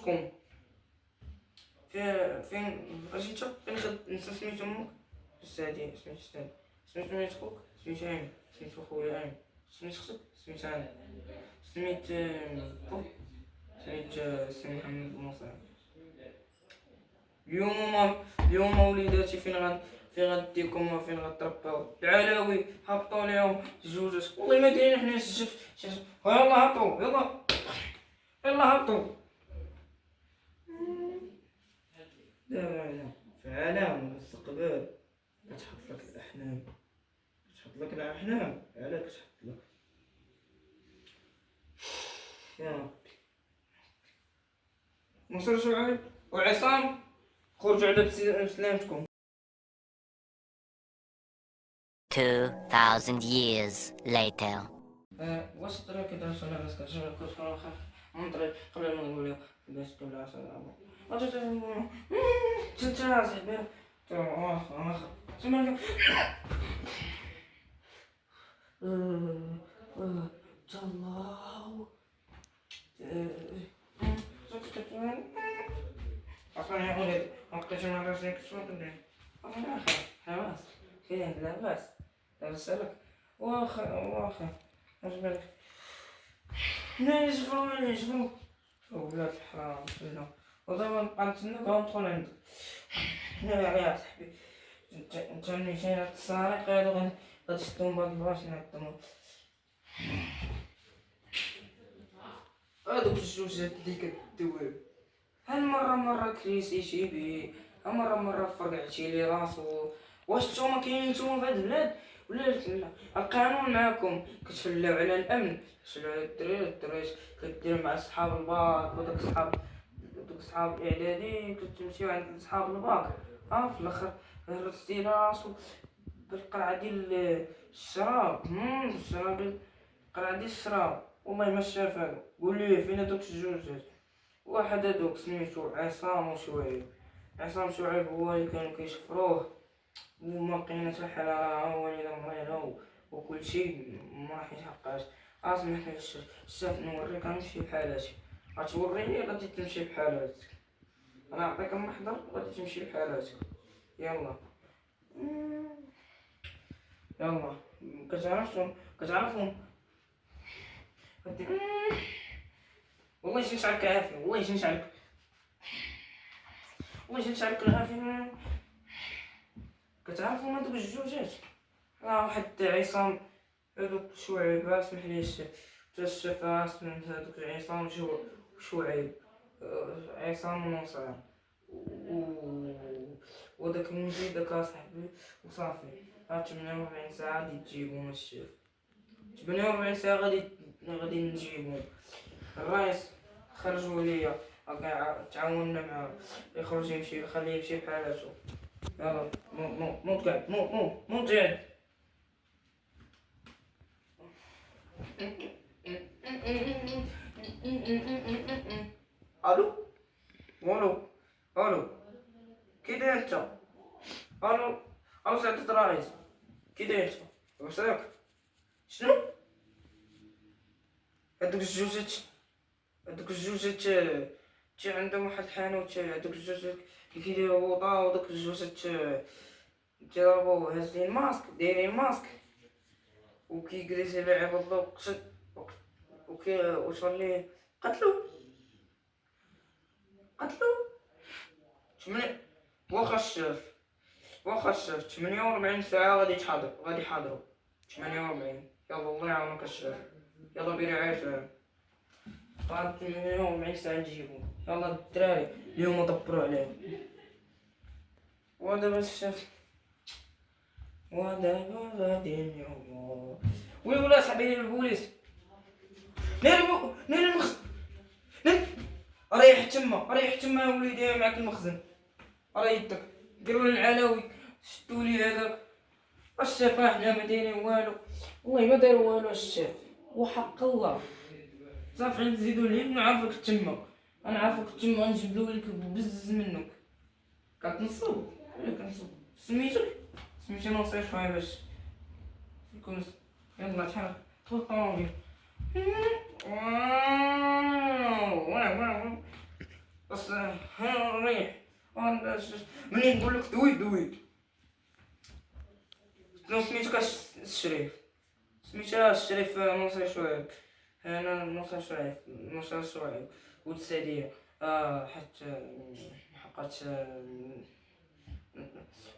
سميتكم فين اجي انت فين انت سميت امك السعدية، سميت السعد، سميت خوك، سميت عين، سميت خويا عين، سميت اختك، سميت انا، سميت بو، سميت سي محمد موسى. اليوم وليداتي فين غديكم فين غترباو؟ العلاوي هبطوا ليهم الجوجات، والله ما دايرين حنا الشف يلا هبطوا يلا هبطوا. دابا في عالم المستقبل كتحط لك الأحلام، كتحط لك الأحلام على كتحط لك يا ربي. نصر شعيب وعصام خرجوا على بسلامتكم. 2,000 years later. واش الطريق كيدرسوا على راسك عشان كنت واخا من طريق قبل ما نقول باش تقول عشان انت صاحبي واخا سمعك الله أصلا يا ولد وقتاش ما راسك شنو كدير؟ أنا خلاص كاين لاباس لاباس عليك واخا اش بالك نجبرو ولاد الحرام فينا ودابا نبقى نتسناك وندخل عندك. يا صاحبي انت ملي جاي هاد السارق هادو غتشدهم بهاد البلاصة نعدمو هادوك الجوجات اللي كدويو. هالمرة كريسيتي بيه، هالمرة فرقعتي لي راسو. واش نتوما كاينين نتوما فهاد البلاد ولا لا؟ القانون معاكم كتفلاو على الامن، كتفلاو على الدراريات كدير مع صحاب الباك وداك صحاب الاعدادي كتمشيو عند صحاب الباك. في الاخر هرستي راسو بالقرعة ديال الشراب. القرعة ديال الشراب والله ما شاف هادو. قولي فين هادوك الجوجات؟ واحد هادوك سميتو عصام شعيب. عصام شعيب هو اللي كانوا كيشفروه وما بقينا حتى حالة والدة مريضة وكلشي مراح يتحققش. سمحلي الشاف نوريك غنمشي بحالاتي، غتوريني غادي تمشي بحالاتك. انا نعطيك المحضر غادي تمشي بحالاتك. يلا يلا كتعرفهم غادي والله شي نشعلك عافية، والله شي نشعلك العافية. كتعرفهم هادوك الجوجات؟ واحد عصام هادوك شعيب سمحلي الشاف سمعت هادوك عصام شعيب عصام ونصير وداك المجيد داك صاحبي وصافي. 48 ساعة غادي تجيبهم الشاف، 48 ساعة غادي نجيبهم. الرئيس خرجوا ليا تعاوننا معاه يخرج يمشي خليه يمشي بحالاتو. يلا نوض كاع نوض جاي. الو الو كي داير انت؟ الو سعادة الرئيس كي داير انت؟ وساك شنو؟ هادوك الجوجات تي عندهم واحد الحانوت. هادوك الجوجات اللي كيديرو بوطا ودوك الجوجات تيضربو دايرين ماسك وكيجلس على عباد الله وتولي قتلو تمني. واخا الشاف 48 ساعة غادي يحاضرو 48. يلا الله يعاونك الشاف، يلا برعاية بعد 48 ساعة نجيبو. يلا الدراري اليوم دبرو عليهم. ودابا الشاف ودابا غادي اليوم ولا صاحبي البوليس نير المخزن ريح تما وليدي معاك المخزن راه يدك ديروا العلاوي شدوا لي هذاك الشاف. حنا ما دايرين والو والله ما داروا والو الشاف وحق الله. صافي نزيدو ليه نعرفك تما غنجبدو لك بزز منك. كتنصب سميتي نصير شويه باش يكون. يلا تحرك دخل الطوموبيل. بس هنا ريح. منين نقول لك دويت. شنو سميتك الشريف؟ سميتها الشريف ناصر شعيب. انا ناصر شعيب والسعدية. حتى حقت.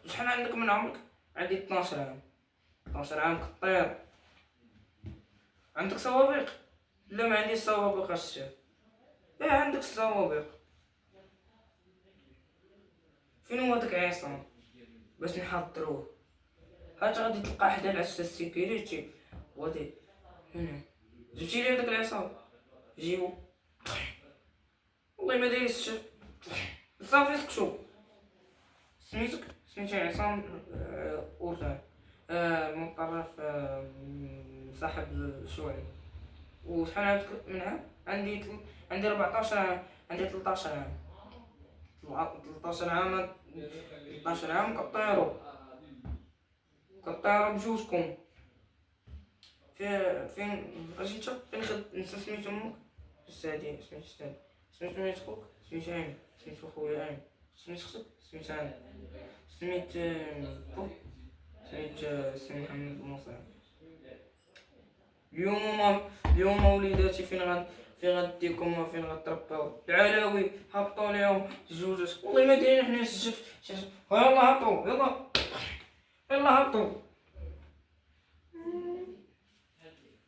شحال عندك من عمرك؟ عندي 12 عام. 12 عام كطير. عندك سوابق؟ لا ما عنديش سوابق الشيخ. ايه عندك السوابق. فين هو داك عصام باش نحضروه؟ هات غادي تلقى حدا العسل السيكيوريتي غادي هنا. جبتي لي داك العصام جيبو. والله ما داير الشيخ. صافي سكتو. سميتي عصام أورتان. مطرف صاحب شوعي. وشحال عندك من عام؟ عندي 14 عام. عندي 13 عام. 13 عام. 13 عام كطيرو بجوجكم. فين اجي انت؟ فين انت سميت امك؟ السعدية. سميت السعدية. سميت خوك؟ سميت عين. سميت خويا عين. سميت اختك؟ سميت عين. سميت بوب. سميت سي محمد المصري. اليوم وليداتي فين غديكم فين غترباو؟ العلاوي هبطوا ليهم الزوجات. والله ما دايرين حنا السجف. يلا هبطوا يلا هبطوا.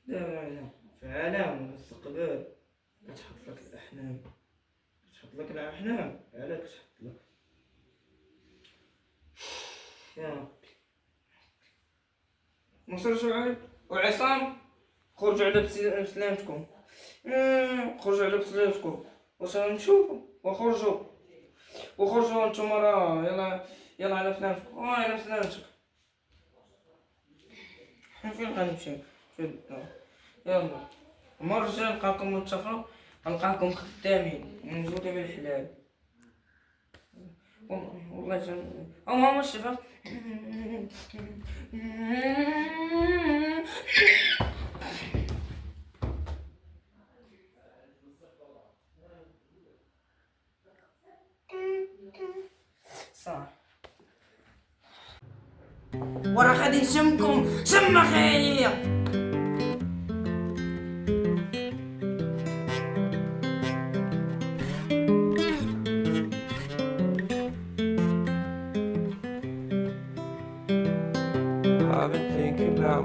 لا في عالم المستقبل كتحط لك الأحلام. علاه كتحط لك يا ربي. نصر شعيب وعصام خرجوا على بسلامتكم. خرجوا على بسلامتكم واش غنشوفوا. وخرجوا نتوما راه يلا على سلامتكم. على سلامتك. فين غنمشي؟ يلا المرة الجاية نلقاكم متفروا. نلقاكم خدامين موجودين بالحلال. والله ماما الشفا. صح ورا غادي نشمكم شمة خيالية. I've been thinking about